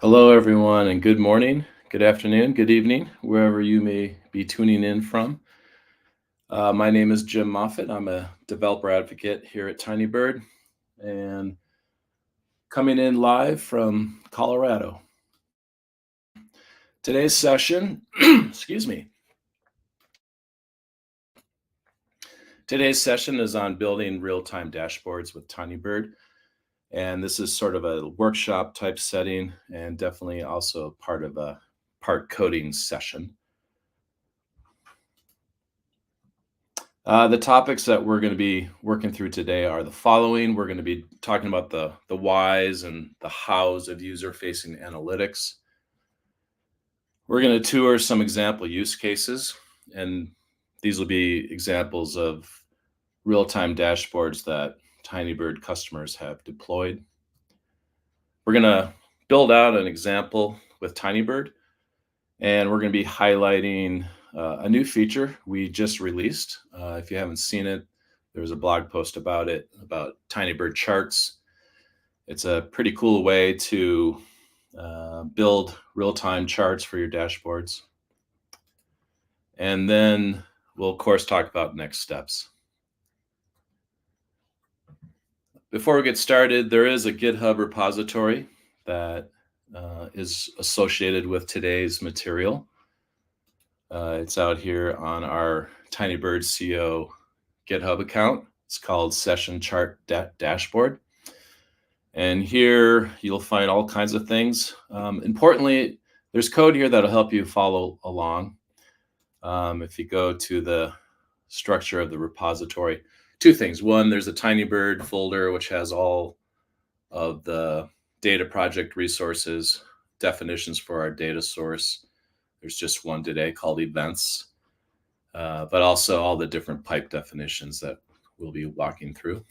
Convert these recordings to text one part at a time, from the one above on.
Hello, everyone, and good morning, good afternoon, good evening, wherever you may be tuning in from. My name is Jim Moffett. I'm a developer advocate here at Tinybird and coming in live from Colorado. Today's session, excuse me, today's session is on building real-time dashboards with Tinybird. And this is sort of a workshop type setting and definitely also part of a part coding session. The topics that we're going to be working through today are the following. We're going to be talking about the whys and the hows of user-facing analytics. We're going to tour some example use cases, and these will be examples of real-time dashboards that Tinybird customers have deployed. We're going to build out an example with Tinybird, and we're going to be highlighting a new feature we just released. If you haven't seen it, there's a blog post about it, about Tinybird charts. It's a pretty cool way to build real-time charts for your dashboards. And then we'll, of course, talk about next steps. Before we get started, there is a GitHub repository that is associated with today's material. It's out here on our Tinybird CO GitHub account. It's called Session Chart Dashboard. And here you'll find all kinds of things. Importantly, there's code here that'll help you follow along. If you go to the structure of the repository, two things. One, there's a Tinybird folder, which has all of the data project resources, definitions for our data source. There's just one today called events, but also all the different pipe definitions that we'll be walking through.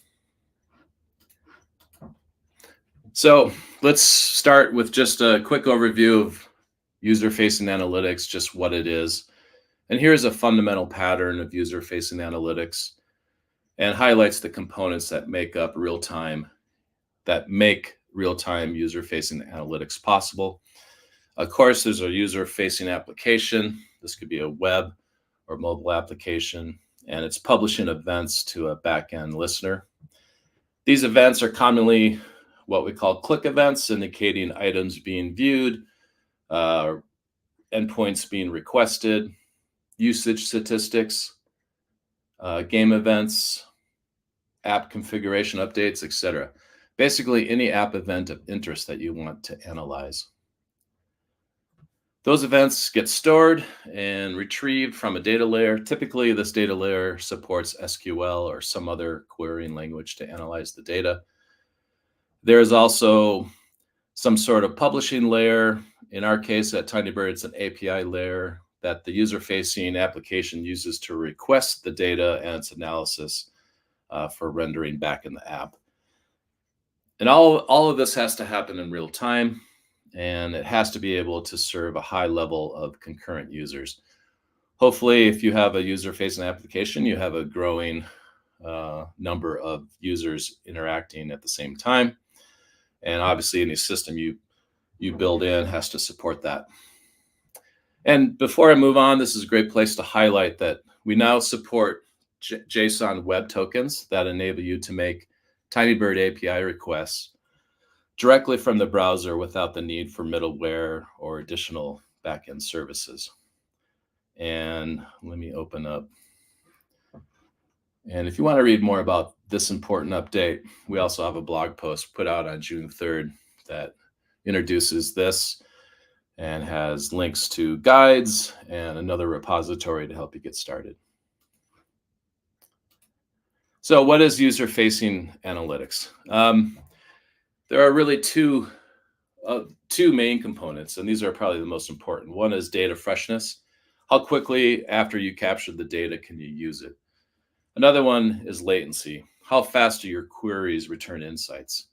So let's start with just a quick overview of user-facing analytics, just what it is. And here's a fundamental pattern of user-facing analytics and highlights the components that make up real-time user-facing analytics possible. Of course, there's a user-facing application. This could be a web or mobile application, and it's publishing events to a back-end listener. These events are commonly what we call click events, indicating items being viewed, endpoints being requested, usage statistics, game events, app configuration updates, etc. Basically, any app event of interest that you want to analyze. Those events get stored and retrieved from a data layer. Typically, this data layer supports SQL or some other querying language to analyze the data. There is also some sort of publishing layer. In our case at Tinybird, it's an API layer that the user-facing application uses to request the data and its analysis for rendering back in the app. And all of this has to happen in real time, and it has to be able to serve a high level of concurrent users. Hopefully, if you have a user-facing application, you have a growing number of users interacting at the same time. And obviously, any system you build in has to support that. And before I move on, this is a great place to highlight that we now support JSON web tokens that enable you to make Tinybird API requests directly from the browser without the need for middleware or additional backend services. And let me open up. And if you want to read more about this important update, we also have a blog post put out on June 3rd that introduces this and has links to guides and another repository to help you get started. So what is user-facing analytics? There are really two main components, and these are probably the most important. One is data freshness. How quickly after you capture the data can you use it? Another one is latency. How fast do your queries return insights?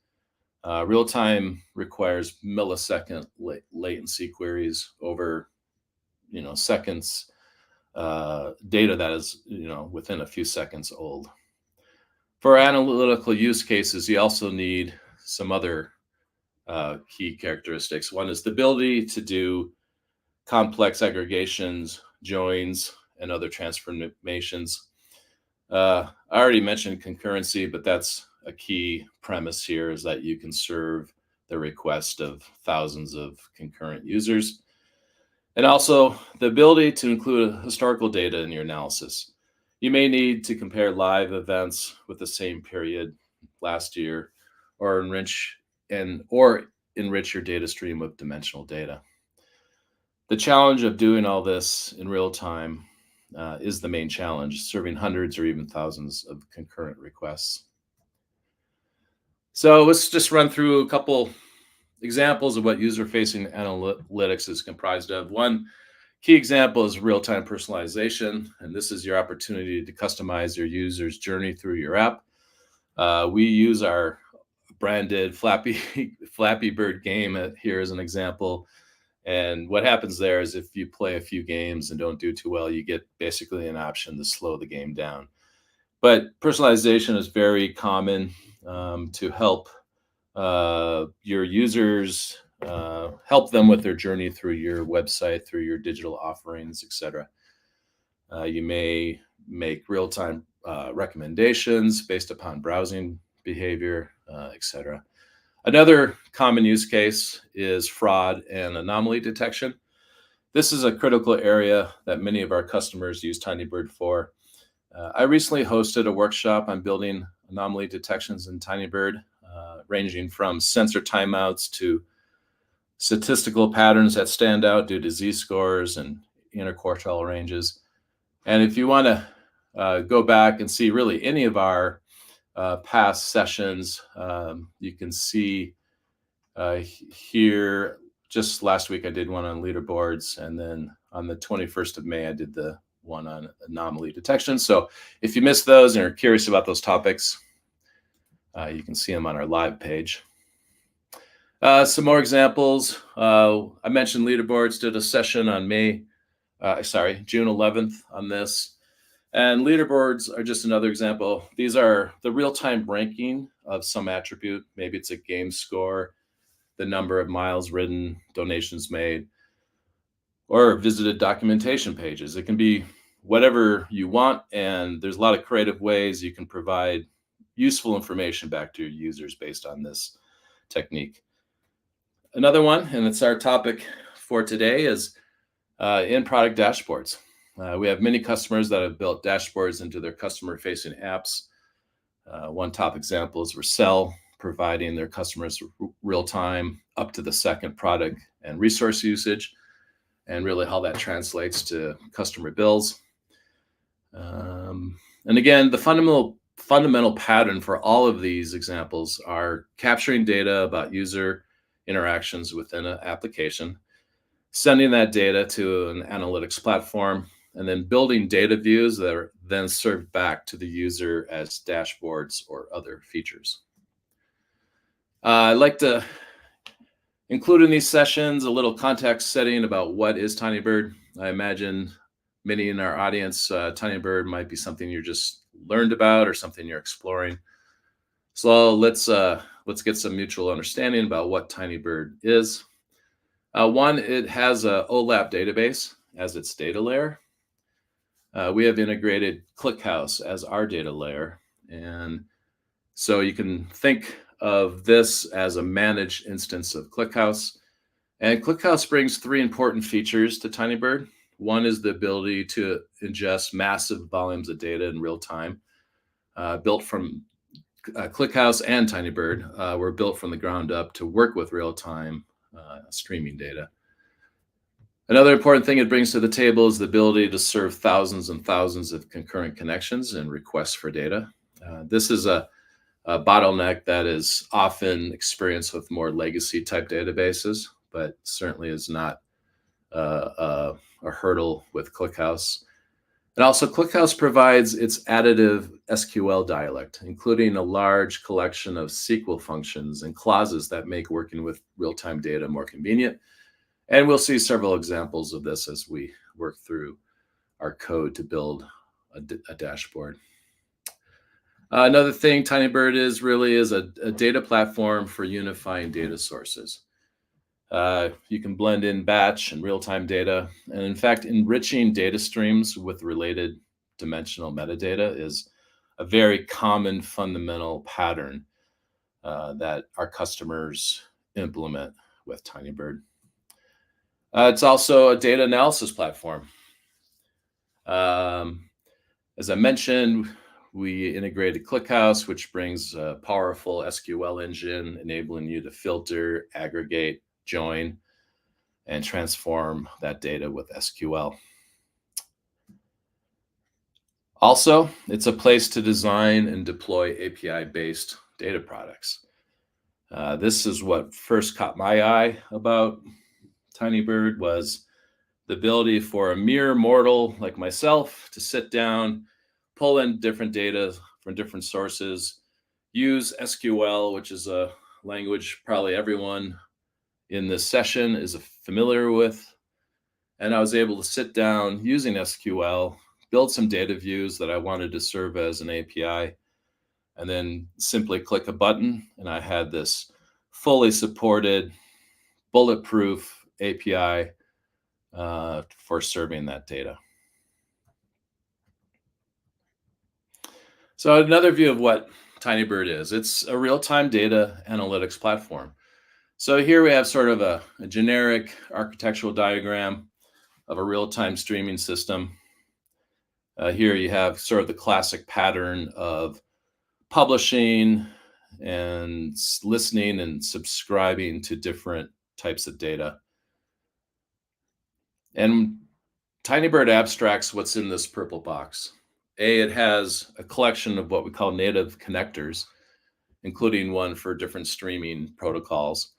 Real-time requires millisecond latency queries over, seconds. Data that is, within a few seconds old. For analytical use cases, you also need some other key characteristics. One is the ability to do complex aggregations, joins, and other transformations. I already mentioned concurrency, but that's a key premise here, is that you can serve the request of thousands of concurrent users. And also the ability to include historical data in your analysis. You may need to compare live events with the same period last year, or enrich your data stream with dimensional data. The challenge of doing all this in real time is the main challenge, serving hundreds or even thousands of concurrent requests. So let's just run through a couple examples of what user-facing analytics is comprised of. One key example is real-time personalization, and this is your opportunity to customize your user's journey through your app. We use our branded Flappy Bird game here as an example. And what happens there is if you play a few games and don't do too well, you get basically an option to slow the game down. But personalization is very common to help your users, help them with their journey through your website, through your digital offerings, etc. You may make real-time recommendations based upon browsing behavior, etc. Another common use case is fraud and anomaly detection. This is a critical area that many of our customers use Tinybird for. I recently hosted a workshop on building anomaly detections in Tinybird, ranging from sensor timeouts to statistical patterns that stand out due to z-scores and interquartile ranges. And if you want to go back and see really any of our past sessions, you can see here, just last week I did one on leaderboards, and then on the 21st of May I did the one on anomaly detection. So if you missed those and are curious about those topics, you can see them on our live page. Some more examples. I mentioned leaderboards, did a session on June 11th on this. And leaderboards are just another example. These are the real-time ranking of some attribute. Maybe it's a game score, the number of miles ridden, donations made, or visited documentation pages. It can be whatever you want, and there's a lot of creative ways you can provide useful information back to your users based on this technique. Another one, and it's our topic for today, is in-product dashboards. We have many customers that have built dashboards into their customer-facing apps. One top example is Vercel, providing their customers real-time, up-to-the-second product and resource usage, and really how that translates to customer bills. And again, the fundamental pattern for all of these examples are capturing data about user interactions within an application, sending that data to an analytics platform, and then building data views that are then served back to the user as dashboards or other features. I'd like to include in these sessions a little context setting about what is Tinybird. I imagine many in our audience, Tinybird might be something you just learned about or something you're exploring. So let's get some mutual understanding about what Tinybird is. One, it has a OLAP database as its data layer. We have integrated ClickHouse as our data layer. And so you can think of this as a managed instance of ClickHouse. And ClickHouse brings three important features to Tinybird. One is the ability to ingest massive volumes of data in real time. Built from ClickHouse and Tinybird were built from the ground up to work with real-time streaming data. Another important thing it brings to the table is the ability to serve thousands and thousands of concurrent connections and requests for data. This is a bottleneck that is often experienced with more legacy type databases, but certainly is not a hurdle with ClickHouse. And also ClickHouse provides its additive SQL dialect, including a large collection of SQL functions and clauses that make working with real-time data more convenient. And we'll see several examples of this as we work through our code to build a dashboard. Another thing Tinybird is a data platform for unifying data sources. You can blend in batch and real-time data. And in fact, enriching data streams with related dimensional metadata is a very common fundamental pattern that our customers implement with Tinybird. It's also a data analysis platform. As I mentioned, we integrated ClickHouse, which brings a powerful SQL engine, enabling you to filter, aggregate, join, and transform that data with SQL. Also, it's a place to design and deploy API-based data products. This is what first caught my eye about Tinybird was the ability for a mere mortal like myself to sit down, pull in different data from different sources, use SQL, which is a language probably everyone in this session is familiar with. And I was able to sit down using SQL, build some data views that I wanted to serve as an API, and then simply click a button. And I had this fully supported, bulletproof API for serving that data. So another view of what Tinybird is, it's a real-time data analytics platform. So here we have sort of a generic architectural diagram of a real-time streaming system. Here you have sort of the classic pattern of publishing and listening and subscribing to different types of data. And Tinybird abstracts what's in this purple box. It has a collection of what we call native connectors, including one for different streaming protocols.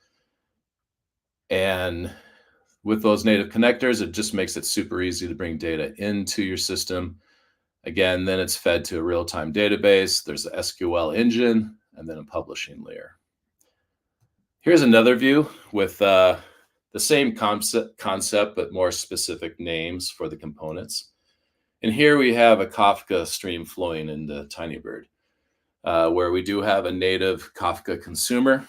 And with those native connectors, it just makes it super easy to bring data into your system. Again, then it's fed to a real-time database. There's the SQL engine, and then a publishing layer. Here's another view with the same concept, but more specific names for the components. And here we have a Kafka stream flowing into Tinybird, where we do have a native Kafka consumer.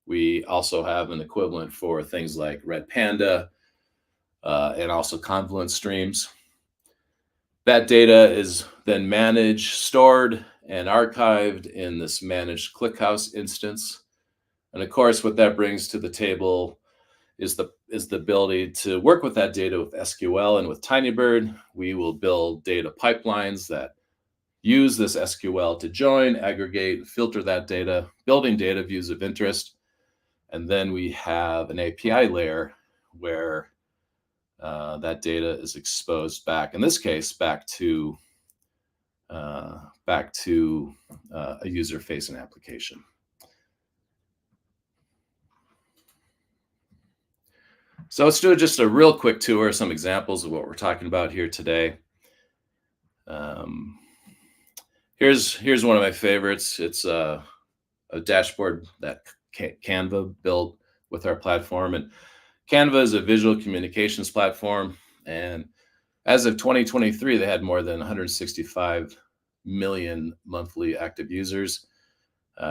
We also have an equivalent for things like Red Panda and also Confluent streams. That data is then managed, stored, and archived in this managed ClickHouse instance. And of course, what that brings to the table is the ability to work with that data with SQL. And with Tinybird, we will build data pipelines that use this SQL to join, aggregate, filter that data, building data views of interest. And then we have an API layer where that data is exposed back, in this case, back to a user-facing application. So let's do just a real quick tour, some examples of what we're talking about here today. Here's one of my favorites. It's a dashboard that Canva built with our platform. And Canva is a visual communications platform. And as of 2023, they had more than 165 million monthly active users.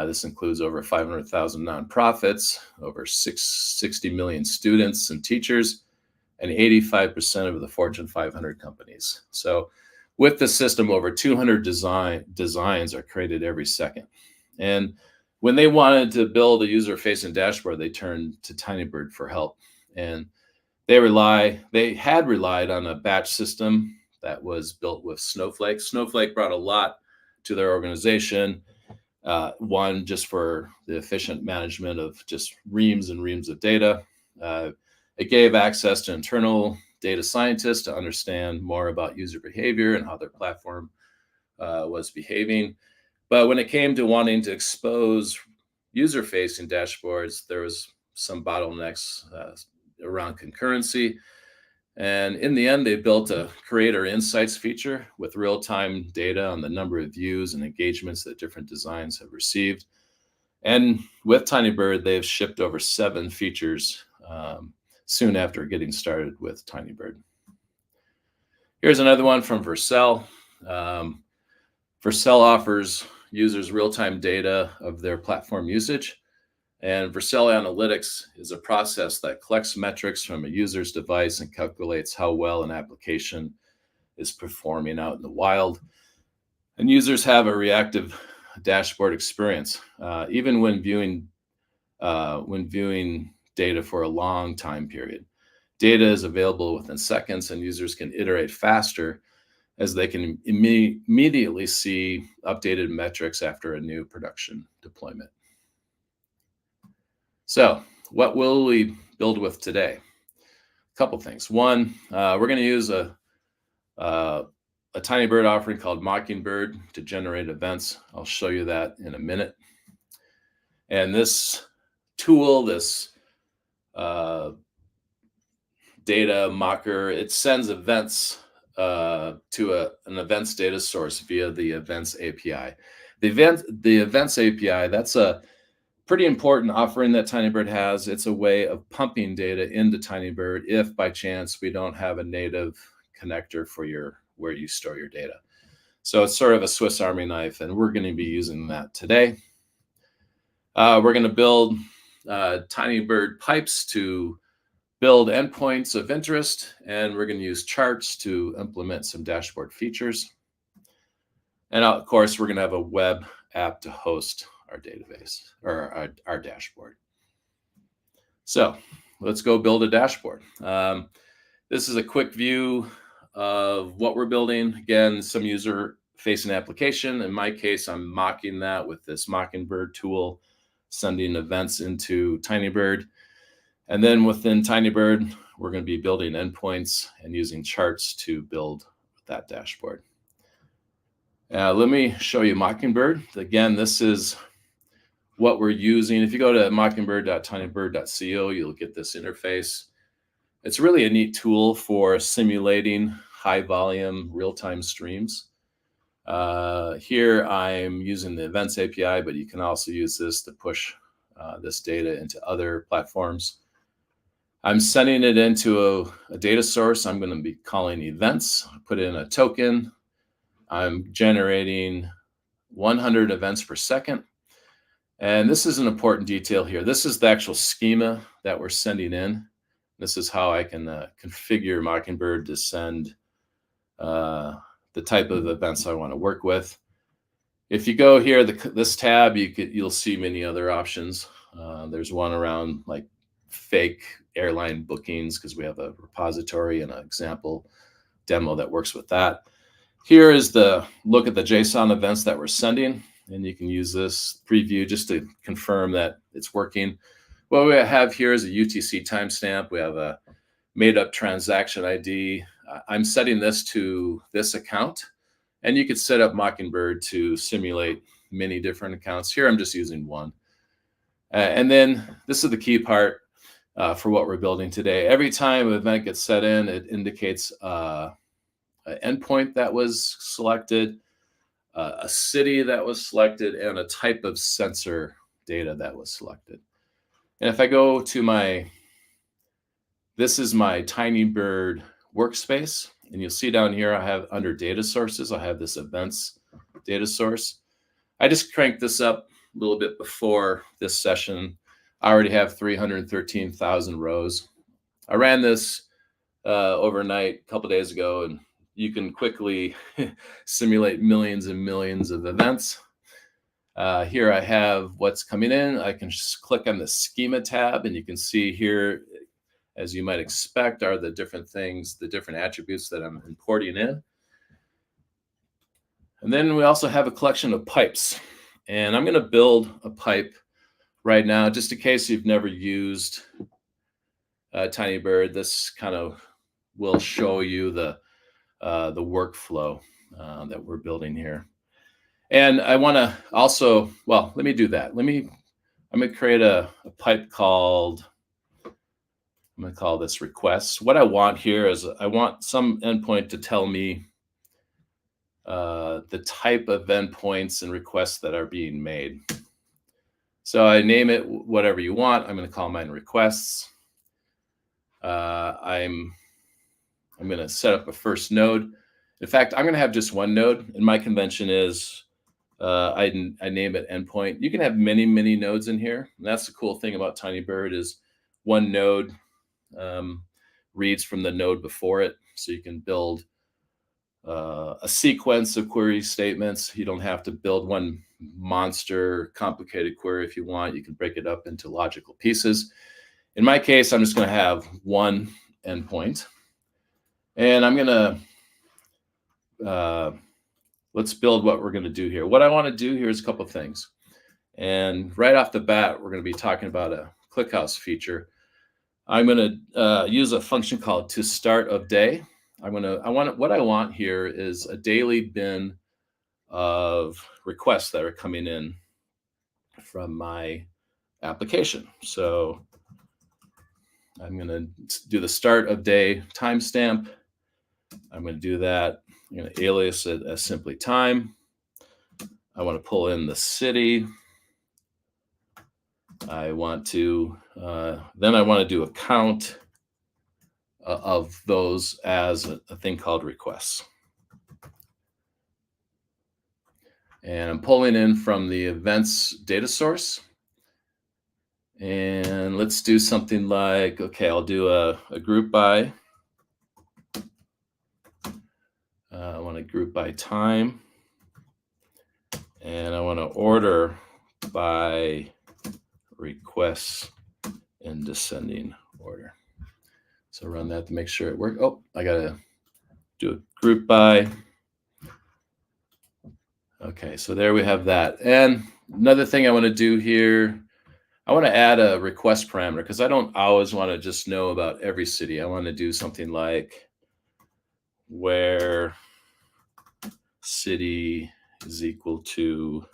This includes over 500,000 nonprofits, over 60 million students and teachers, and 85% of the Fortune 500 companies. So with the system, over 200 designs are created every second. And when they wanted to build a user-facing dashboard, they turned to Tinybird for help. And they had relied on a batch system that was built with Snowflake. Snowflake brought a lot to their organization. One, just for the efficient management of just reams and reams of data. It gave access to internal data scientists to understand more about user behavior and how their platform was behaving. But when it came to wanting to expose user-facing dashboards, there was some bottlenecks around concurrency. And in the end, they built a creator insights feature with real-time data on the number of views and engagements that different designs have received. And with Tinybird, they've shipped over 7 features soon after getting started with Tinybird. Here's another one from Vercel. Vercel offers users real-time data of their platform usage. And Vercel Analytics is a process that collects metrics from a user's device and calculates how well an application is performing out in the wild. And users have a reactive dashboard experience, even when viewing data for a long time period. Data is available within seconds, and users can iterate faster as they can immediately see updated metrics after a new production deployment. So what will we build with today? A couple things. One, we're going to use a Tinybird offering called Mockingbird to generate events. I'll show you that in a minute. And this tool, this data mocker, it sends events to an events data source via the events API. The events API, that's a pretty important offering that Tinybird has. It's a way of pumping data into Tinybird if by chance we don't have a native connector for where you store your data. So it's sort of a Swiss Army knife, and we're going to be using that today. We're going to build Tinybird pipes to build endpoints of interest, and we're going to use charts to implement some dashboard features. And of course, we're going to have a web app to host our database or our dashboard. So let's go build a dashboard. This is a quick view of what we're building. Again, some user-facing application. In my case, I'm mocking that with this Mockingbird tool, sending events into Tinybird. And then within Tinybird, we're going to be building endpoints and using charts to build that dashboard. Let me show you Mockingbird. Again, this is what we're using. If you go to mockingbird.tinybird.co, you'll get this interface. It's really a neat tool for simulating high volume real-time streams. Here I'm using the events API, but you can also use this to push this data into other platforms. I'm sending it into a data source I'm going to be calling events. I put in a token. I'm generating 100 events per second. And this is an important detail here. This is the actual schema that we're sending in. This is how I can configure Mockingbird to send the type of events I want to work with. If you go here, this tab, you'll see many other options. There's one around like fake airline bookings because we have a repository and an example demo that works with that. Here is the look at the JSON events that we're sending, and you can use this preview just to confirm that it's working. What we have here is a UTC timestamp. We have a made-up transaction ID. I'm setting this to this account, and you could set up Mockingbird to simulate many different accounts. Here, I'm just using one. And then this is the key part for what we're building today. Every time an event gets set in, it indicates an endpoint that was selected, a city that was selected, and a type of sensor data that was selected. And if I go to this is my Tinybird workspace, and you'll see down here I have under data sources, I have this events data source. I just cranked this up a little bit before this session. I already have 313,000 rows. I ran this overnight a couple days ago, and you can quickly simulate millions and millions of events. Here I have what's coming in. I can just click on the schema tab, and you can see here, as you might expect, are the different things, the different attributes that I'm importing in. And then we also have a collection of pipes. And I'm going to build a pipe right now, just in case you've never used Tinybird. This kind of will show you the workflow that we're building here. And I want to also, well, let me do that. I'm going to create a pipe called, I'm going to call this requests. What I want here is I want some endpoint to tell me the type of endpoints and requests that are being made. So I name it whatever you want. I'm going to call mine requests. I'm going to set up a first node. In fact, I'm going to have just one node, and my convention is I name it endpoint. You can have many nodes in here. And that's the cool thing about Tinybird is one node um, reads from the node before it. So you can build a sequence of query statements. You don't have to build one monster complicated query if you want. You can break it up into logical pieces. In my case, I'm just going to have one endpoint. And I'm going to, let's build what we're going to do here. What I want to do here is a couple of things. And right off the bat, we're going to be talking about a ClickHouse feature. I'm going to use a function called toStartOfDay. What I want here is a daily bin of requests that are coming in from my application. So I'm going to do the start of day timestamp. I'm going to do that. I'm going to alias it as simply time. I want to pull in the city. I want to, then I want to do a count of those as a thing called requests. And I'm pulling in from the events data source. And let's do something like, okay, I'll do a group by. I want to group by time. And I want to order by requests in descending order. So run that to make sure it works. Oh, I got to do a group by. Okay, so there we have that. And another thing I want to do here, I want to add a request parameter because I don't always want to just know about every city. I want to do something like where city is equal to,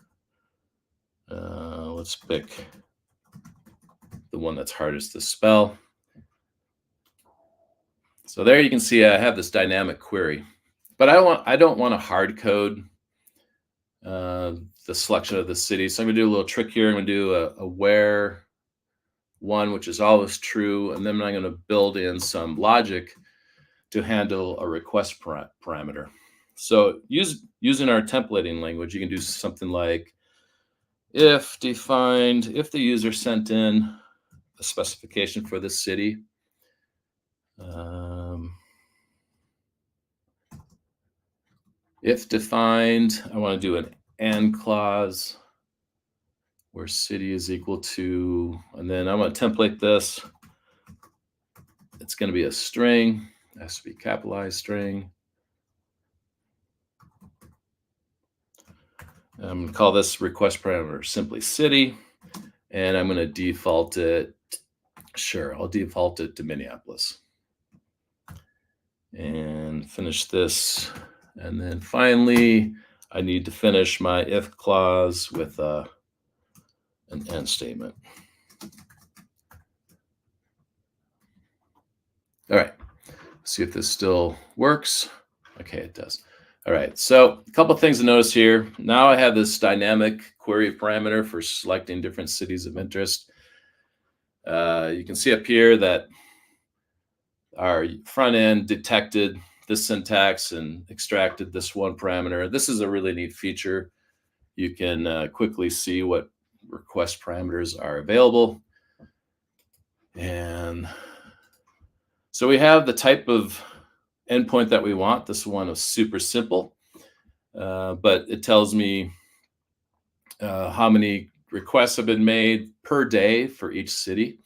let's pick the one that's hardest to spell. So there you can see I have this dynamic query, but I don't want to hard code the selection of the city. So I'm gonna do a little trick here. I'm gonna do a where one, which is always true, and then I'm gonna build in some logic to handle a request parameter. So using our templating language, you can do something like if defined, if the user sent in a specification for the city, if defined, I want to do an and clause where city is equal to, and then I'm going to template this. It's going to be a string, it has to be capitalized string. I'm going to call this request parameter simply city, and I'm going to default it. Sure, I'll default it to Minneapolis. And finish this. And then finally, I need to finish my if clause with an end statement. All right, see if this still works. Okay, it does. All right, so a couple of things to notice here. Now I have this dynamic query parameter for selecting different cities of interest. You can see up here that our front end detected this syntax and extracted this one parameter. This is a really neat feature. You can quickly see what request parameters are available. And so we have the type of endpoint that we want. This one is super simple, but it tells me how many requests have been made per day for each city.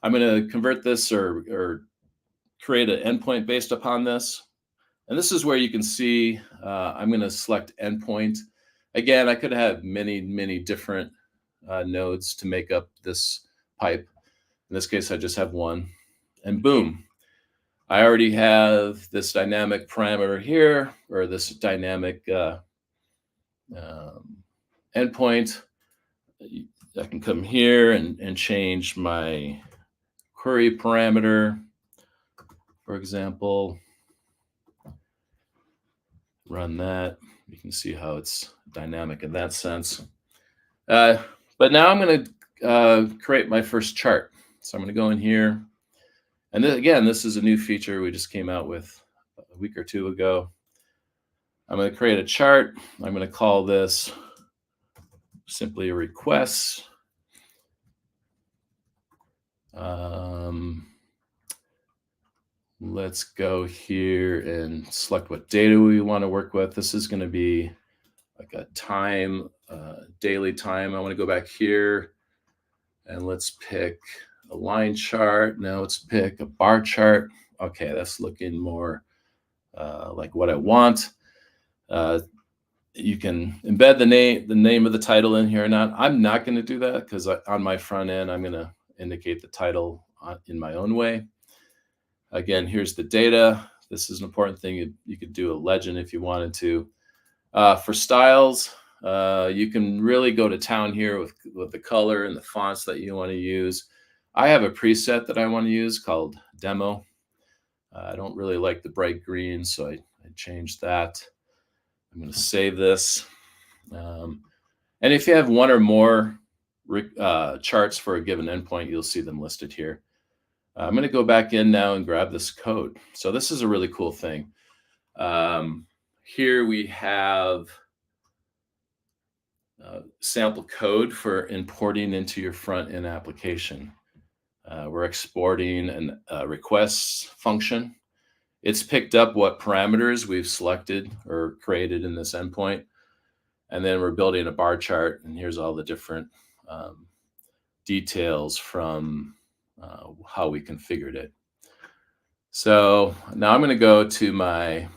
I'm going to convert this or create an endpoint based upon this. And this is where you can see I'm going to select endpoint. Again, I could have many different nodes to make up this pipe. In this case, I just have one. And boom, I already have this dynamic parameter here, or this dynamic endpoint. I can come here and change my query parameter, for example. Run that. You can see how it's dynamic in that sense. But now I'm going to create my first chart. So I'm going to go in here. And then, again, this is a new feature we just came out with a week or two ago. I'm going to create a chart. I'm going to call this simply a request. Let's go here and select what data we want to work with. This is going to be like a time, daily time. I want to go back here and let's pick a line chart. Now let's pick a bar chart. Okay, that's looking more like what I want. You can embed the name of the title in here or not. I'm not going to do that because on my front end, I'm going to indicate the title in my own way. Again, here's the data. This is an important thing. You could do a legend if you wanted to. For styles, you can really go to town here with the color and the fonts that you want to use. I have a preset that I want to use called Demo. I don't really like the bright green, so I changed that. I'm going to save this. And if you have one or more charts for a given endpoint, you'll see them listed here. I'm going to go back in now and grab this code. So this is a really cool thing. Here we have sample code for importing into your front-end application. We're exporting a requests function. It's picked up what parameters we've selected or created in this endpoint. And then we're building a bar chart. And here's all the different details from how we configured it. So now I'm going to go to my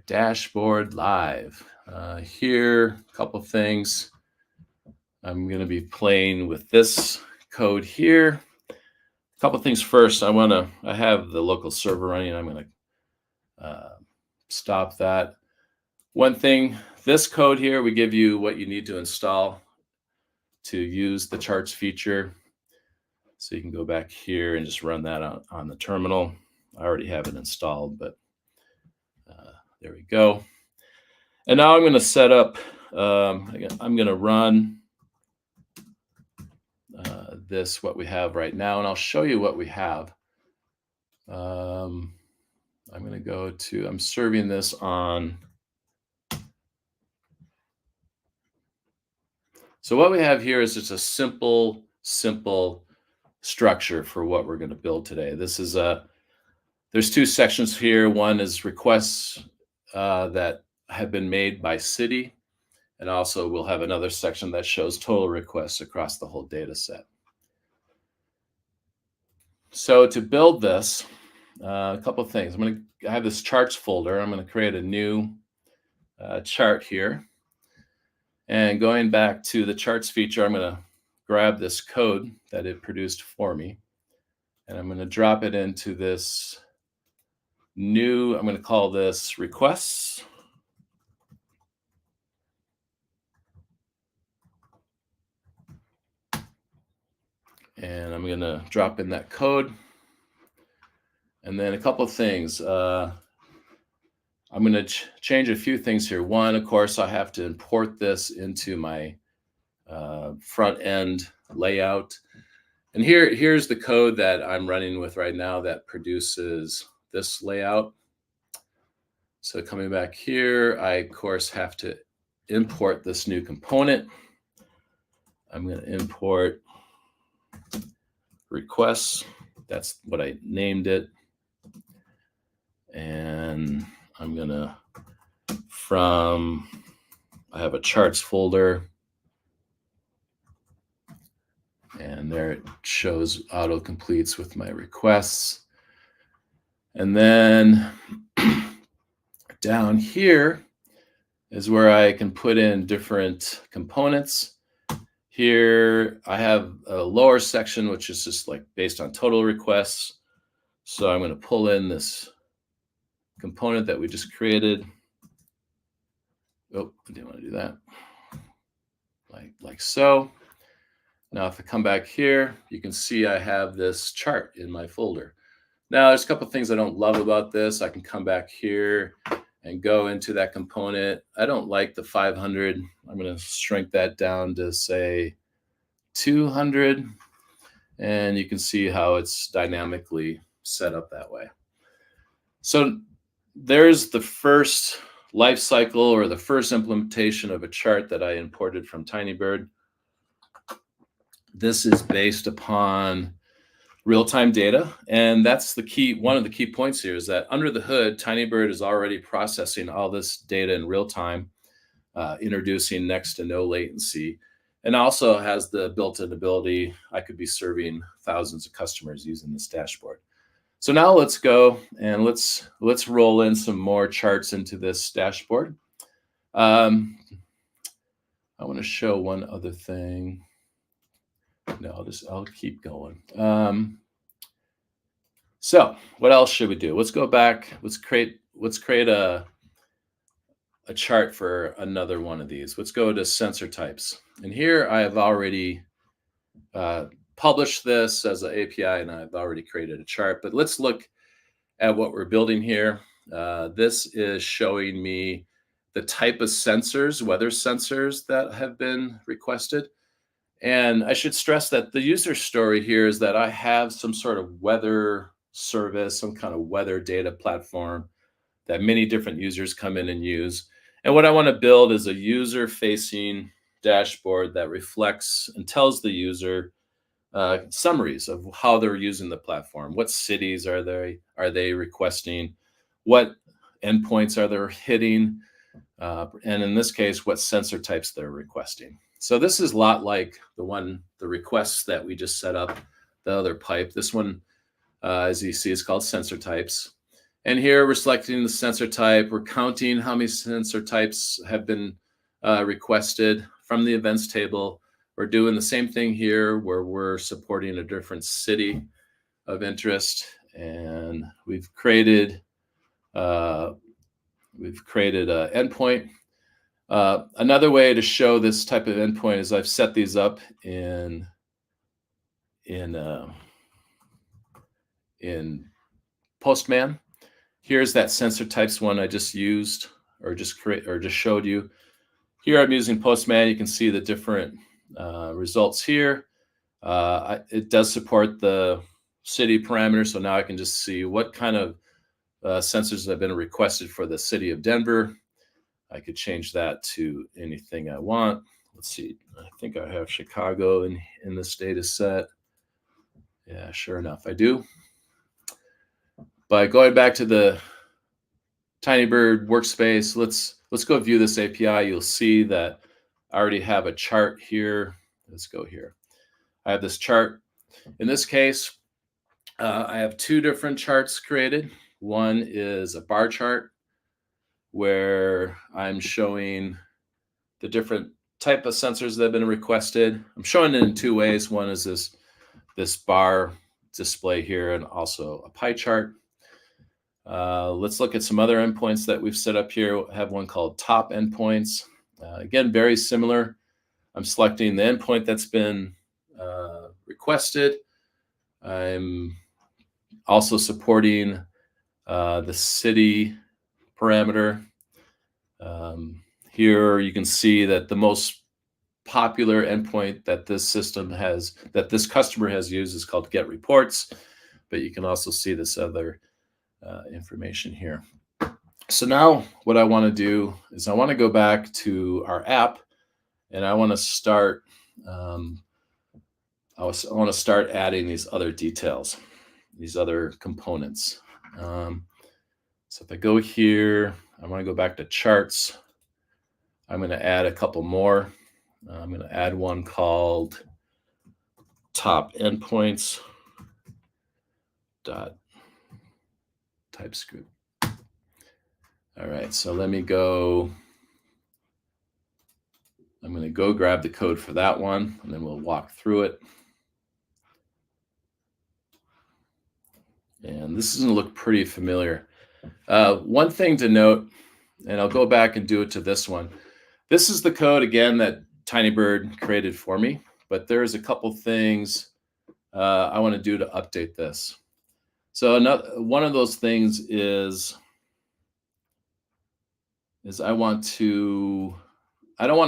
dashboard live. Here, a couple of things. I'm going to be playing with this code here. A couple of things first. I have the local server running. I'm going to stop that. One thing, this code here, we give you what you need to install to use the charts feature. So you can go back here and just run that on the terminal. I already have it installed, but there we go. And now I'm going to set up, I'm going to run what we have right now, and I'll show you what we have. I'm going to go to, I'm serving this on. So what we have here is just a simple structure for what we're going to build today. This is there's two sections here. One is requests that have been made by city. And also we'll have another section that shows total requests across the whole data set. So to build this, a couple of things. I have this charts folder. I'm going to create a new chart here. And going back to the charts feature, I'm going to grab this code that it produced for me. And I'm going to drop it into this new, I'm going to call this requests. And I'm going to drop in that code. And then a couple of things. I'm going to change a few things here. One, of course, I have to import this into my front end layout. And here's the code that I'm running with right now that produces this layout. So coming back here, I, of course, have to import this new component. I'm going to import requests. That's what I named it. And I'm going to, I have a charts folder. And there it shows auto completes with my requests. And then down here is where I can put in different components. Here I have a lower section, which is just like based on total requests. So I'm going to pull in this component that we just created. Oh, I didn't want to do that. Like so. Now, if I come back here, you can see I have this chart in my folder. Now, there's a couple of things I don't love about this. I can come back here and go into that component. I don't like the 500. I'm going to shrink that down to, say, 200. And you can see how it's dynamically set up that way. So there's the first life cycle or the first implementation of a chart that I imported from Tinybird. This is based upon real-time data, and that's the key. One of the key points here is that under the hood, Tinybird is already processing all this data in real time, introducing next to no latency, and also has the built-in ability. I could be serving thousands of customers using this dashboard. So now let's go and let's roll in some more charts into this dashboard. I want to show one other thing. No, I'll keep going. So what else should we do? Let's go back. Let's create a chart for another one of these. Let's go to sensor types. And here I have already published this as an API, and I've already created a chart. But let's look at what we're building here. This is showing me the type of sensors, weather sensors that have been requested. And I should stress that the user story here is that I have some sort of weather service, some kind of weather data platform that many different users come in and use. And what I want to build is a user-facing dashboard that reflects and tells the user summaries of how they're using the platform. What cities are they requesting? What endpoints are they hitting? And in this case, what sensor types they're requesting. So this is a lot like the requests that we just set up, the other pipe. This one, as you see, is called sensor types. And here we're selecting the sensor type. We're counting how many sensor types have been requested from the events table. We're doing the same thing here where we're supporting a different city of interest. And we've created an endpoint. Another way to show this type of endpoint is I've set these up in Postman. Here's that sensor types one I just used or just showed you. Here I'm using Postman. You can see the different results here. It does support the city parameter, so now I can just see what kind of sensors have been requested for the city of Denver. I could change that to anything I want. Let's see. I think I have Chicago in this data set. Yeah, sure enough, I do. By going back to the Tinybird workspace, let's go view this API. You'll see that I already have a chart here. Let's go here. I have this chart. In this case, I have two different charts created. One is a bar chart where I'm showing the different type of sensors that have been requested. I'm showing it in two ways. One is this bar display here and also a pie chart. Let's look at some other endpoints that we've set up here. I have one called top endpoints. Again, very similar. I'm selecting the endpoint that's been requested. I'm also supporting the city parameter. Here you can see that the most popular endpoint that this customer has used is called Get Reports, but you can also see this other information here. So now what I want to do is I want to go back to our app, and I want to start. I want to start adding these other details, these other components. So if I go here, I want to go back to charts. I'm going to add a couple more. I'm going to add one called top endpoints dot TypeScript. All right, so let me go. I'm going to go grab the code for that one, and then we'll walk through it. And this is going to look pretty familiar. One thing to note, and I'll go back and do it to this one. This is the code, again, that Tinybird created for me, but there's a couple things I want to do to update this. So one of those things is I don't want to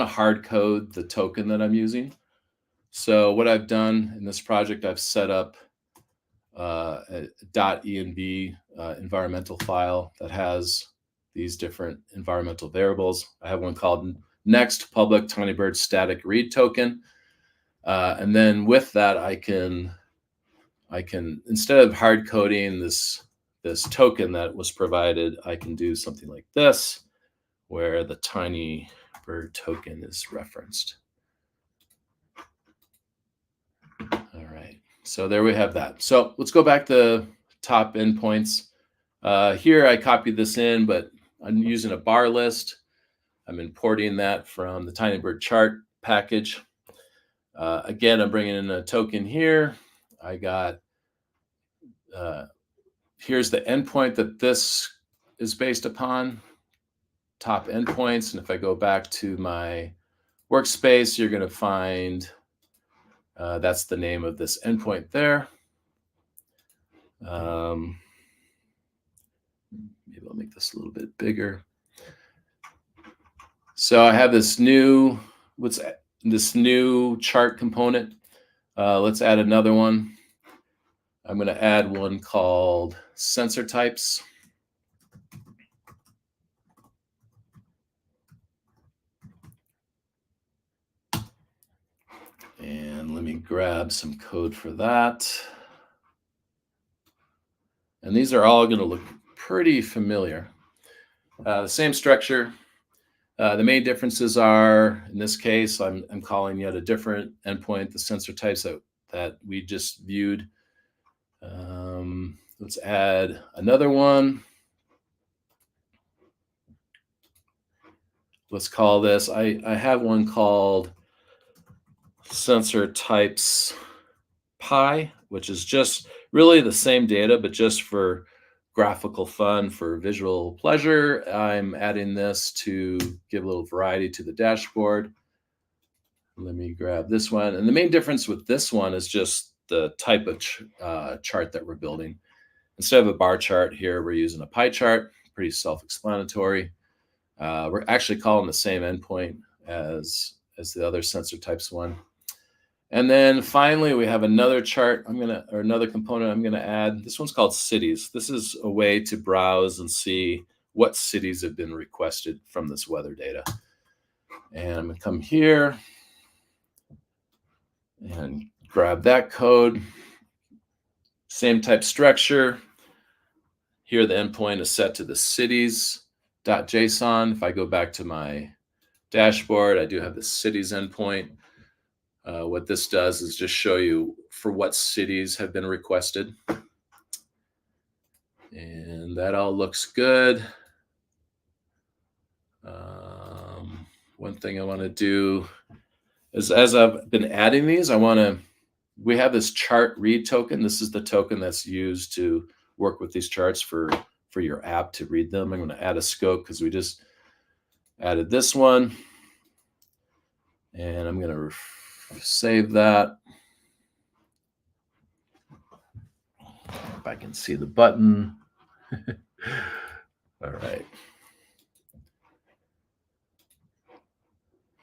hard code the token that I'm using. So what I've done in this project, I've set up a .env environmental file that has these different environmental variables. I have one called next public Tinybird static read token. And then with that, I can, instead of hard coding this token that was provided, I can do something like this, where the Tinybird token is referenced. All right, so there we have that. So let's go back to top endpoints. Here I copied this in, but I'm using a bar list. I'm importing that from the Tinybird chart package. Again, I'm bringing in a token here. I got, here's the endpoint that this is based upon, top endpoints. And if I go back to my workspace, you're going to find that's the name of this endpoint there. Maybe I'll make this a little bit bigger. So I have this new, this new chart component. Let's add another one. I'm going to add one called sensor types. And let me grab some code for that. And these are all going to look pretty familiar. The same structure. The main differences are, in this case, I'm calling yet a different endpoint, the sensor types that we just viewed. Let's add another one. Let's call this, I have one called sensor types pi, which is just really the same data, but just for graphical fun, for visual pleasure. I'm adding this to give a little variety to the dashboard. Let me grab this one. And the main difference with this one is just the type of chart that we're building. Instead of a bar chart here, we're using a pie chart, pretty self-explanatory. We're actually calling the same endpoint as the other sensor types one. And then finally, we have another chart or another component I'm gonna add. This one's called cities. This is a way to browse and see what cities have been requested from this weather data. And I'm gonna come here and grab that code. Same type structure. Here, the endpoint is set to the cities.json. If I go back to my dashboard, I do have the cities endpoint. What this does is just show you for what cities have been requested. And that all looks good. One thing I want to do is, as I've been adding these, we have this chart read token. This is the token that's used to work with these charts for your app to read them. I'm going to add a scope because we just added this one. And I'm going to save that. If I can see the button. All right.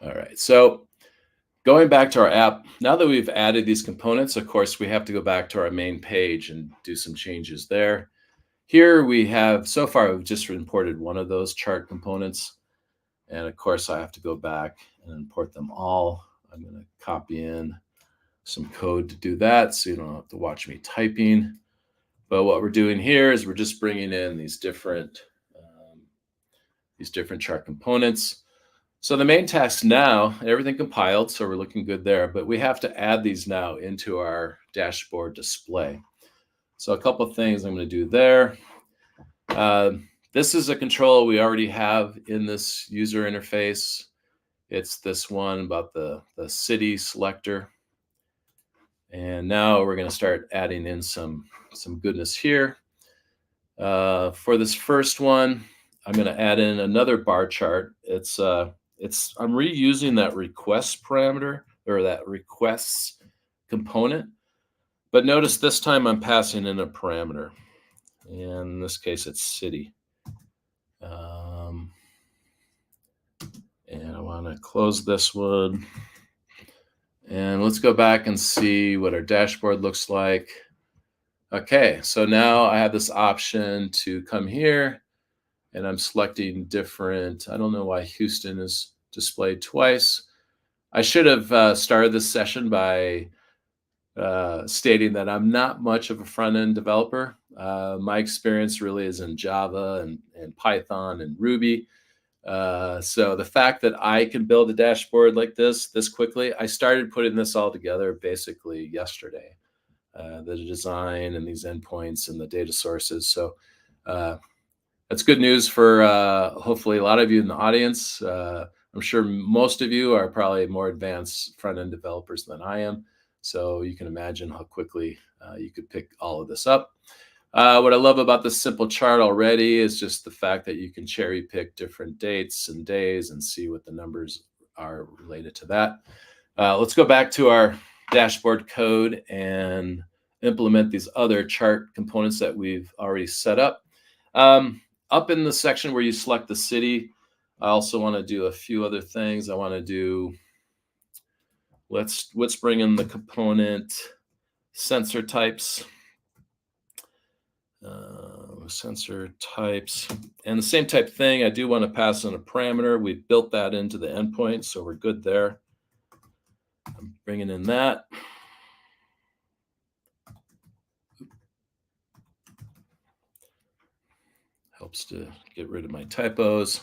All right. So going back to our app, now that we've added these components, of course, we have to go back to our main page and do some changes there. Here we have, so far, we've just imported one of those chart components. And of course, I have to go back and import them all. I'm going to copy in some code to do that, so you don't have to watch me typing. But what we're doing here is we're just bringing in these different chart components. So the main task now, everything compiled, so we're looking good there, but we have to add these now into our dashboard display. So a couple of things I'm going to do there. This is a control we already have in this user interface. It's this one about the city selector. And now we're going to start adding in some goodness here. For this first one, I'm going to add in another bar chart. I'm reusing that request parameter, or that requests component. But notice this time I'm passing in a parameter. And in this case, it's city. And I want to close this one. And let's go back and see what our dashboard looks like. Okay, so now I have this option to come here and I'm selecting different. I don't know why Houston is displayed twice. I should have started this session by stating that I'm not much of a front-end developer. My experience really is in Java and Python and Ruby. So the fact that I can build a dashboard like this quickly, I started putting this all together basically yesterday. The design and these endpoints and the data sources. So that's good news for hopefully a lot of you in the audience. I'm sure most of you are probably more advanced front-end developers than I am. So you can imagine how quickly you could pick all of this up. What I love about this simple chart already is just the fact that you can cherry pick different dates and days and see what the numbers are related to that. Let's go back to our dashboard code and implement these other chart components that we've already set up. Up in the section where you select the city, I also want to do a few other things. I want to do, let's bring in the component sensor types. Sensor types, and the same type thing. I do want to pass in a parameter. We've built that into the endpoint, so we're good there. I'm bringing in that. Helps to get rid of my typos.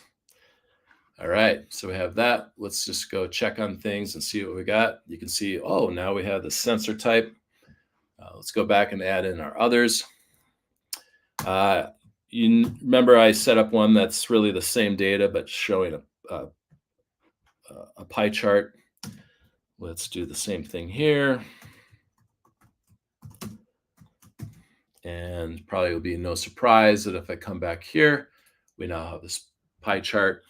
All right, so we have that. Let's just go check on things and see what we got. You can see, oh, now we have the sensor type. Let's go back and add in our others. You remember I set up one that's really the same data, but showing a pie chart. Let's do the same thing here. And probably will be no surprise that if I come back here, we now have this pie chart.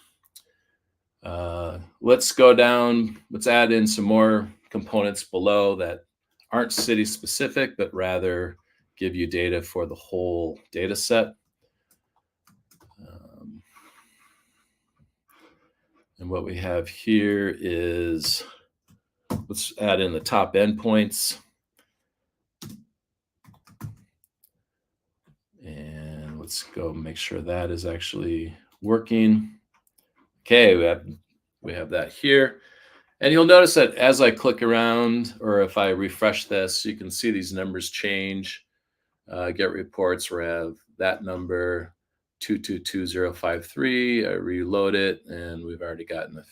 Let's go down, let's add in some more components below that aren't city specific, but rather give you data for the whole data set. And what we have here is, let's add in the top endpoints. And let's go make sure that is actually working. Okay, we have that here. And you'll notice that as I click around, or if I refresh this, you can see these numbers change. Get reports where I have that number 222053. I reload it, and we've already gotten a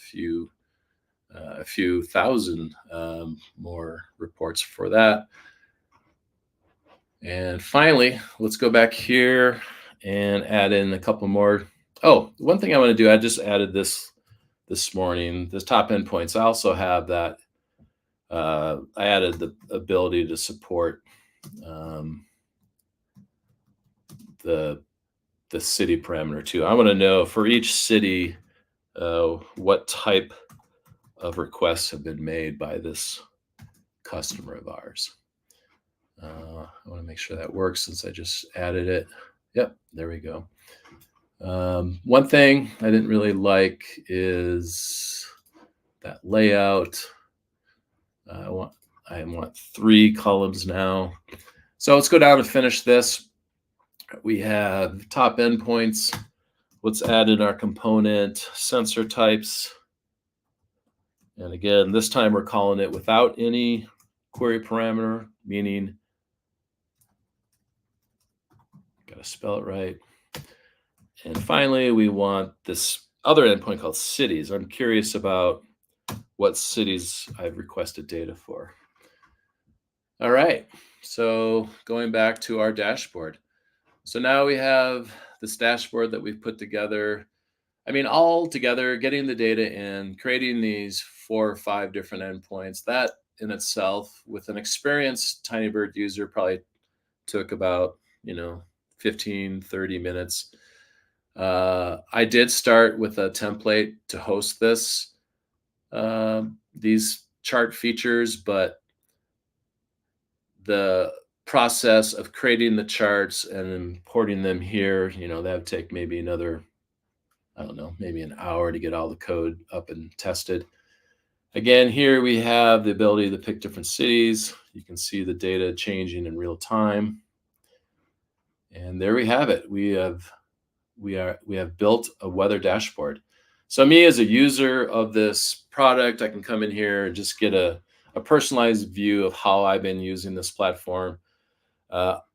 few thousand more reports for that. And finally, let's go back here and add in a couple more. Oh, one thing I want to do, I just added this morning, the top endpoints. I also have that. I added the ability to support the city parameter too. I want to know for each city what type of requests have been made by this customer of ours. I want to make sure that works since I just added it. Yep, there we go. One thing I didn't really like is that layout. I want 3 columns now. So let's go down and finish this. We have top endpoints. Let's add in our component sensor types. And again, this time we're calling it without any query parameter, meaning, got to spell it right. And finally, we want this other endpoint called cities. I'm curious about what cities I've requested data for. All right, so going back to our dashboard. So now we have this dashboard that we've put together. I mean, all together, getting the data in, creating these 4 or 5 different endpoints, that in itself, with an experienced Tinybird user, probably took about, 15, 30 minutes. I did start with a template to host these chart features, but the process of creating the charts and importing them here, that would take maybe another, I don't know, maybe an hour to get all the code up and tested. Again, here we have the ability to pick different cities. You can see the data changing in real time. And there we have it. We have we have built a weather dashboard. So me as a user of this product, I can come in here and just get a personalized view of how I've been using this platform.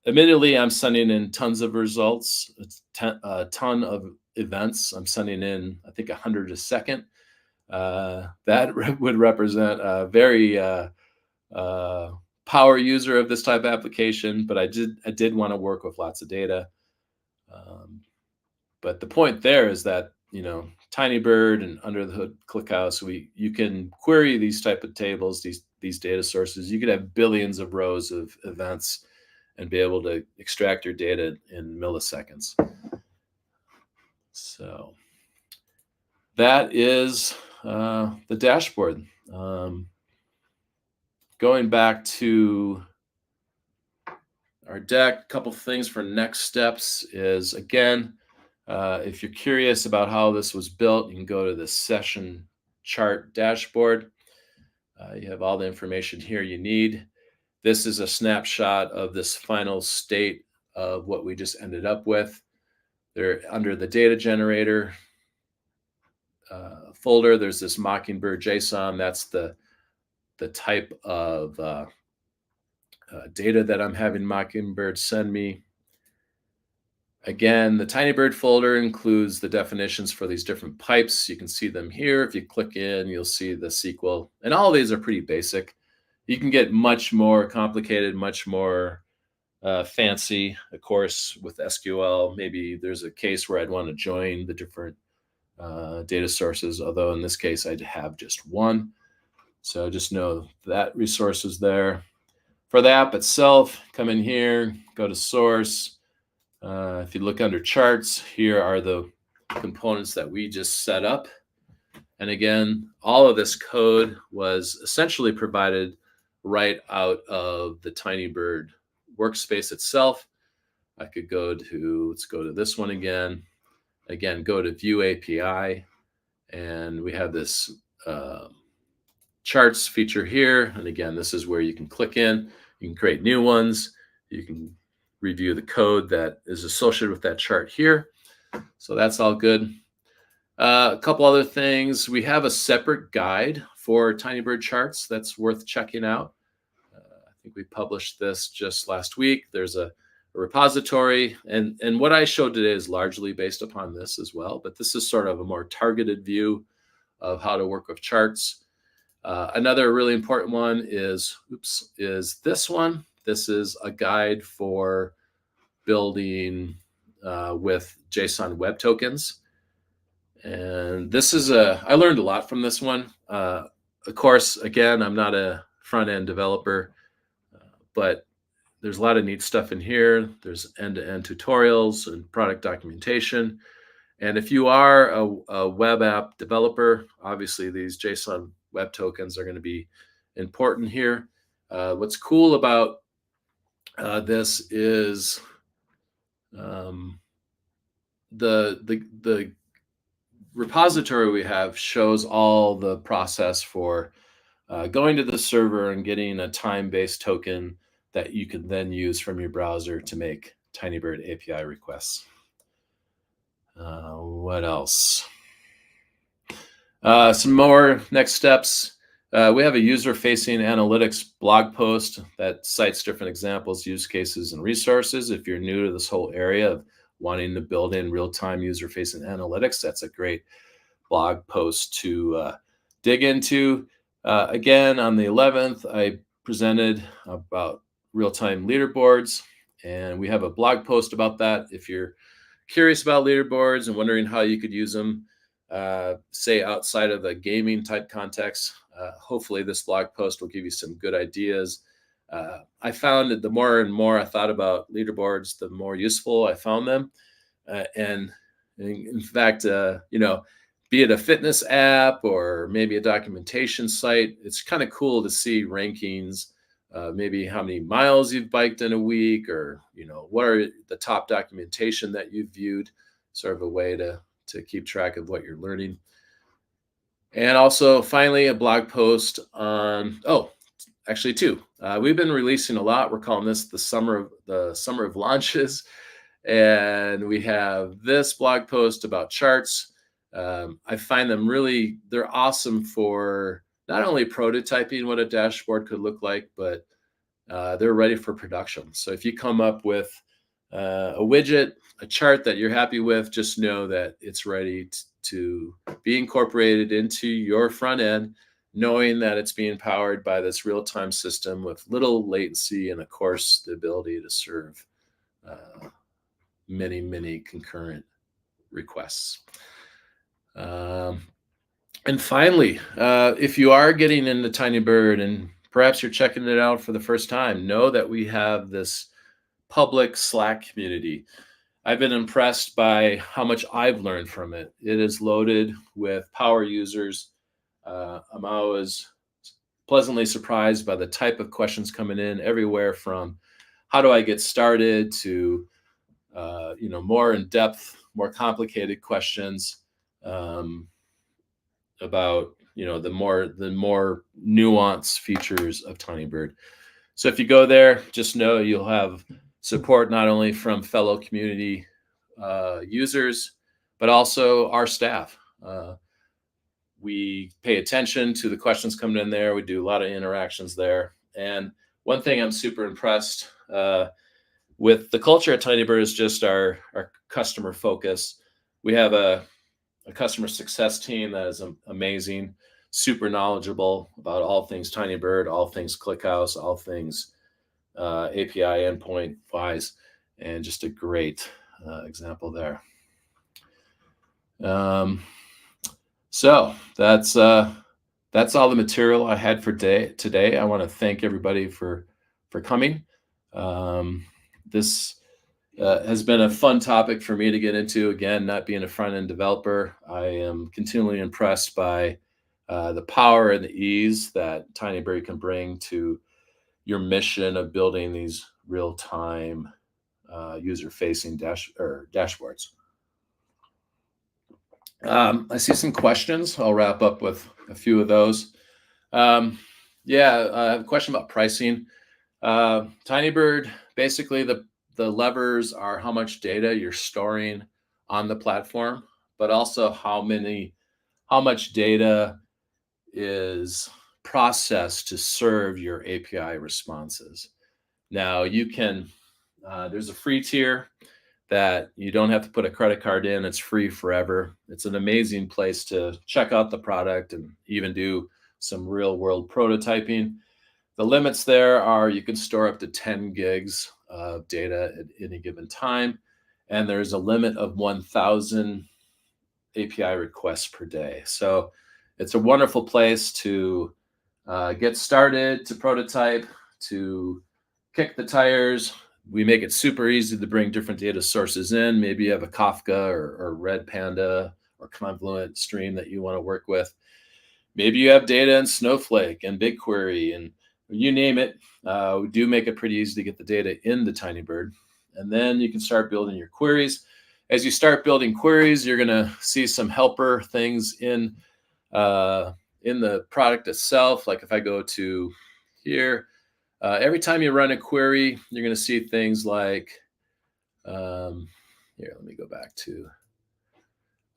Admittedly, I'm sending in tons of results, a ton of events. I'm sending in, I think, 100 a second. That would represent a very uh, power user of this type of application, but I did want to work with lots of data. Um, but the point there is that, Tinybird and Under the Hood ClickHouse, you can query these type of tables, these data sources. You could have billions of rows of events and be able to extract your data in milliseconds. So that is the dashboard. Going back to our deck, a couple things for next steps is, again, if you're curious about how this was built, you can go to the session chart dashboard. You have all the information here you need. This is a snapshot of this final state of what we just ended up with. There, under the data generator folder, there's this Mockingbird JSON. That's the type of data that I'm having Mockingbird send me. Again, the Tinybird folder includes the definitions for these different pipes. You can see them here. If you click in, you'll see the SQL. And all of these are pretty basic. You can get much more complicated, much more fancy, of course, with SQL. Maybe there's a case where I'd want to join the different data sources, although in this case, I'd have just one. So just know that resource is there. For the app itself, come in here, go to source. If you look under charts, here are the components that we just set up. And again, all of this code was essentially provided right out of the Tinybird workspace itself. I could let's go to this one again. Again, go to View API, and we have this charts feature here. And again, this is where you can click in. You can create new ones. You can review the code that is associated with that chart here. So that's all good. A couple other things. We have a separate guide for Tinybird charts that's worth checking out. I think we published this just last week. There's a repository, and what I showed today is largely based upon this as well, but this is sort of a more targeted view of how to work with charts. Another really important one is this one. This is a guide for building with JSON web tokens. And this is I learned a lot from this one. Of course, again, I'm not a front-end developer, but there's a lot of neat stuff in here. There's end-to-end tutorials and product documentation. And if you are a web app developer, obviously these JSON web tokens are going to be important here. What's cool about this is the repository we have shows all the process for going to the server and getting a time-based token that you can then use from your browser to make Tinybird API requests. What else? Some more next steps. We have a user-facing analytics blog post that cites different examples, use cases, and resources. If you're new to this whole area of wanting to build in real-time user-facing analytics, that's a great blog post to dig into. Again, on the 11th, I presented about real-time leaderboards, and we have a blog post about that. If you're curious about leaderboards and wondering how you could use them, say outside of a gaming type context, hopefully this blog post will give you some good ideas. I found that the more and more I thought about leaderboards, the more useful I found them. And in fact, be it a fitness app or maybe a documentation site, it's kind of cool to see rankings, maybe how many miles you've biked in a week, or what are the top documentation that you've viewed, sort of a way to keep track of what you're learning. And also, finally, a blog post on, actually two. We've been releasing a lot. We're calling this the summer of launches. And we have this blog post about charts. I find them they're awesome for not only prototyping what a dashboard could look like, but they're ready for production. So if you come up with a widget, a chart that you're happy with, just know that it's ready to be incorporated into your front end, knowing that it's being powered by this real-time system with little latency and, of course, the ability to serve many concurrent requests. And finally, if you are getting into Tinybird and perhaps you're checking it out for the first time, know that we have this public Slack community. I've been impressed by how much I've learned from it. It is loaded with power users. I'm always pleasantly surprised by the type of questions coming in, everywhere from how do I get started to more in-depth, more complicated questions about the more nuanced features of Tinybird. So if you go there, just know you'll have support not only from fellow community users, but also our staff. We pay attention to the questions coming in there. We do a lot of interactions there. And one thing I'm super impressed with the culture at Tinybird is just our customer focus. We have a customer success team that is amazing, super knowledgeable about all things Tinybird, all things ClickHouse, all things API endpoint wise, and just a great example there. So that's all the material I had for today. I want to thank everybody for coming. This has been a fun topic for me to get into. Again, not being a front-end developer, I am continually impressed by the power and the ease that Tinybird can bring to your mission of building these real-time user-facing dashboards. I see some questions. I'll wrap up with a few of those. I have a question about pricing. Tinybird, basically the levers are how much data you're storing on the platform, but also how much data is processed to serve your API responses. Now you can, there's a free tier that you don't have to put a credit card in. It's free forever. It's an amazing place to check out the product and even do some real world prototyping. The limits there are you can store up to 10 gigs of data at any given time. And there's a limit of 1,000 API requests per day. So it's a wonderful place to get started, to prototype, to kick the tires. We make it super easy to bring different data sources in. Maybe you have a Kafka or Red Panda or Confluent stream that you want to work with. Maybe you have data in Snowflake and BigQuery and you name it. We do make it pretty easy to get the data into Tinybird. And then you can start building your queries. As you start building queries, you're going to see some helper things in the product itself. Like if I go to here, every time you run a query, you're going to see things like, here, let me go back to,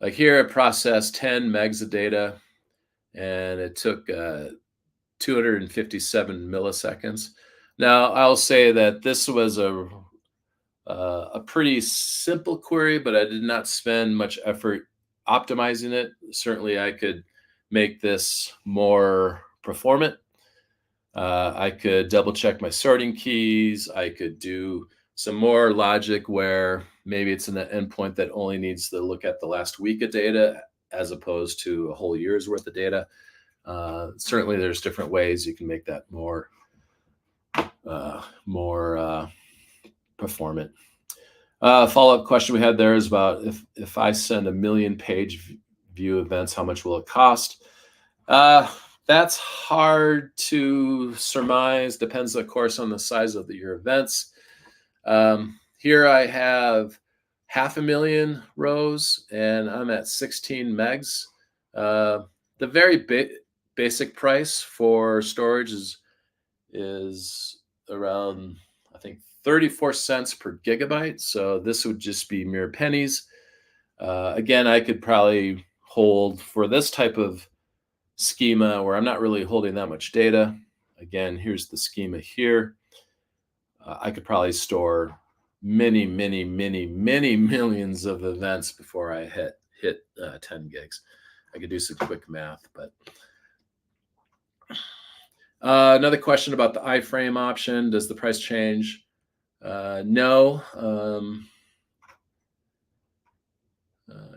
like here it processed 10 megs of data and it took 257 milliseconds. Now, I'll say that this was a pretty simple query, but I did not spend much effort optimizing it. Certainly, I could make this more performant. I could double check my sorting keys. I could do some more logic where maybe it's an endpoint that only needs to look at the last week of data as opposed to a whole year's worth of data. Certainly, there's different ways you can make that more performant. Follow-up question we had there is about if I send 1 million page view events, how much will it cost? That's hard to surmise. Depends, of course, on the size of your events. Here I have 500,000 rows, and I'm at 16 megs. The very basic price for storage is around, I think, 34 cents per gigabyte. So this would just be mere pennies. Again, I could probably hold for this type of schema where I'm not really holding that much data. Again, here's the schema here. I could probably store many millions of events before I hit 10 gigs. I could do some quick math, but another question about the iframe option. Does the price change? No.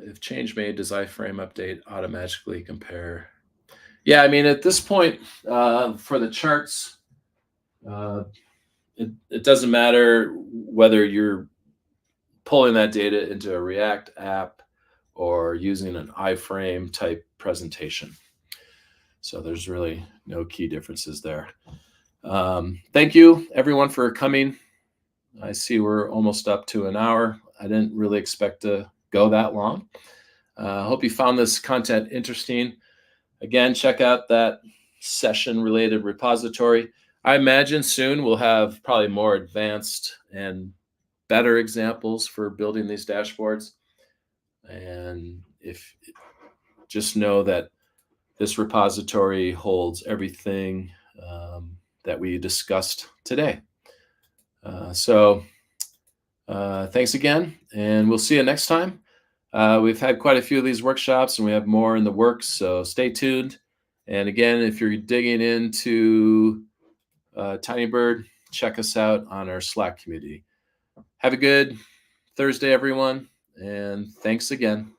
If change made, does iframe update automatically compare? Yeah, I mean, at this point, for the charts, it doesn't matter whether you're pulling that data into a React app or using an iframe type presentation. So there's really no key differences there. Thank you, everyone, for coming. I see we're almost up to an hour. I didn't really expect to go that long. I hope you found this content interesting. Again, check out that session-related repository. I imagine soon we'll have probably more advanced and better examples for building these dashboards. And if just know that this repository holds everything that we discussed today. Thanks again, and we'll see you next time. We've had quite a few of these workshops, and we have more in the works, so stay tuned. And again, if you're digging into Tinybird, check us out on our Slack community. Have a good Thursday, everyone, and thanks again.